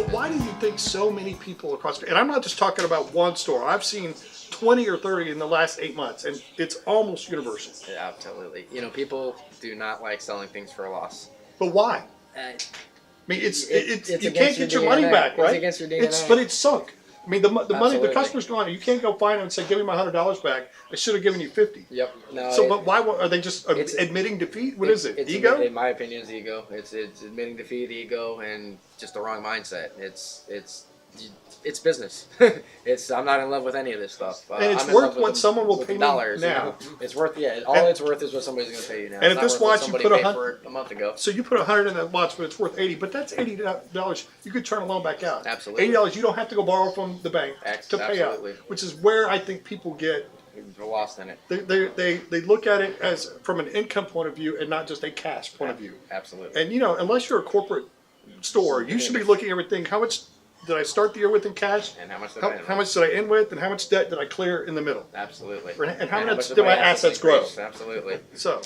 But why do you think so many people across, and I'm not just talking about one store, I've seen 20 or 30 in the last 8 months, and it's almost universal. Yeah, absolutely. You know, people do not like selling things for a loss. But why? I mean, it's you against can't get your money DNA. back, right? It's against your DNA. But it's sunk. I mean, the money, the Absolutely. customer's gone. You can't go find them and say, "Give me my $100 back. I should have given you 50." Yep. No. So, but why are they just admitting defeat? What is it? It's Ego? in my opinion, it's ego. It's admitting defeat, ego, and just the wrong mindset. It's business. I'm not in love with any of this stuff. And it's I'm in worth love with what someone will with pay me dollars. now. You know? It's worth it's worth is what somebody's going to pay you now. And It's if not this worth what watch you somebody put paid 100 for it a month ago. So you put 100 in that watch, but it's worth 80. But that's $80. You could turn a loan back out. Absolutely. $80. You don't have to go borrow from the bank to pay out, Absolutely. which is where I think people get. You're lost in it. They look at it as from an income point of view and not just a cash point of view. Absolutely. And unless you're a corporate store, you should be looking at everything. How much did I start the year with in cash? And how much did I end How much did I end with? And how much debt did I clear in the middle? Absolutely. And how much did did my assets grow? increase? Absolutely. So